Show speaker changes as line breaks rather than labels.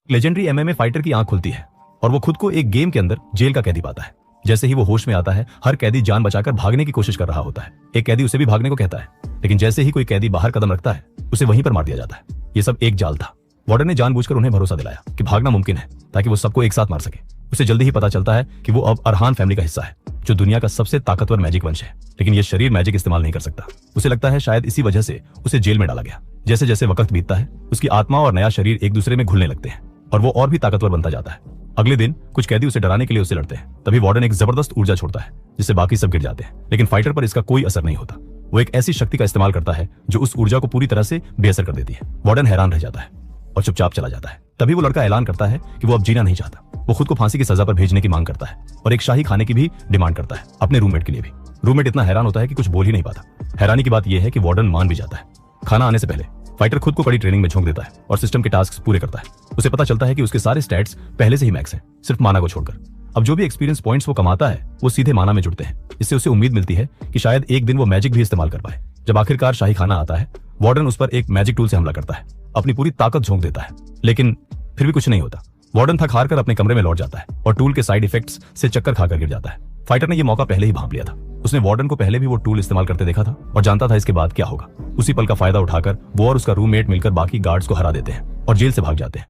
Legendary MMA fighter की आंख खुलती है और वो खुद को एक गेम के अंदर जेल का कैदी पाता है। जैसे ही वो होश में आता है, हर कैदी जान बचाकर भागने की कोशिश कर रहा होता है। एक कैदी उसे भी भागने को कहता है, लेकिन जैसे ही कोई कैदी बाहर कदम रखता है, उसे वहीं पर मार दिया जाता है। ये सब एक जाल था। वार्डन ने जानबूझकर उन्हें भरोसा दिलाया कि भागना मुमकिन है ताकि वो सबको एक साथ मार सके। उसे जल्दी ही पता चलता है कि वो अब अरहान फैमिली का हिस्सा है, जो दुनिया का सबसे ताकतवर मैजिक वंश है, लेकिन ये शरीर मैजिक इस्तेमाल नहीं कर सकता। उसे लगता है शायद इसी वजह से उसे जेल में डाला गया। जैसे जैसे वक्त बीतता है, उसकी आत्मा और नया शरीर एक दूसरे में घुलने लगते हैं और वो और भी ताकतवर बनता जाता है। अगले दिन कुछ कैदी उसे डराने के लिए उससे लड़ते हैं। तभी वार्डन एक जबरदस्त ऊर्जा छोड़ता है जिससे बाकी सब गिर जाते हैं, लेकिन फाइटर पर इसका कोई असर नहीं होता। वो एक ऐसी शक्ति का इस्तेमाल करता है जो उस ऊर्जा को पूरी तरह से बेअसर कर देती है। वार्डन हैरान रह जाता है और चुपचाप चला जाता है। तभी वो लड़का ऐलान करता है कि वो अब जीना नहीं चाहता। वो खुद को फांसी की सजा पर भेजने की मांग करता है और एक शाही खाने की भी डिमांड करता है अपने रूममेट के लिए भी। रूममेट इतना हैरान होता है कि कुछ बोल ही नहीं पाता। हैरानी की बात यह है कि वार्डन मान भी जाता है। खाना आने से पहले फाइटर खुद को कड़ी ट्रेनिंग में झोंक देता है और सिस्टम के टास्क पूरे करता है। उसे पता चलता है कि उसके सारे स्टैट्स पहले से ही मैक्स हैं, सिर्फ माना को छोड़कर। अब जो भी एक्सपीरियंस पॉइंट्स वो कमाता है, वो सीधे माना में जुड़ते हैं। इससे उसे उम्मीद मिलती है कि शायद एक दिन वो मैजिक भी इस्तेमाल कर पाए। जब आखिरकार शाही खाना आता है, वार्डन उस पर एक मैजिक टूल से हमला करता है, अपनी पूरी ताकत झोंक देता है, लेकिन फिर भी कुछ नहीं होता। वार्डन थक हार कर अपने कमरे में लौट जाता है और टूल के साइड इफेक्ट्स से चक्कर खाकर गिर जाता है। फाइटर ने ये मौका पहले ही भांप लिया था। उसने वार्डन को पहले भी वो टूल इस्तेमाल करते देखा था और जानता था इसके बाद क्या होगा। उसी पल का फायदा उठाकर वो और उसका रूममेट मिलकर बाकी गार्ड्स को हरा देते हैं और जेल से भाग जाते हैं।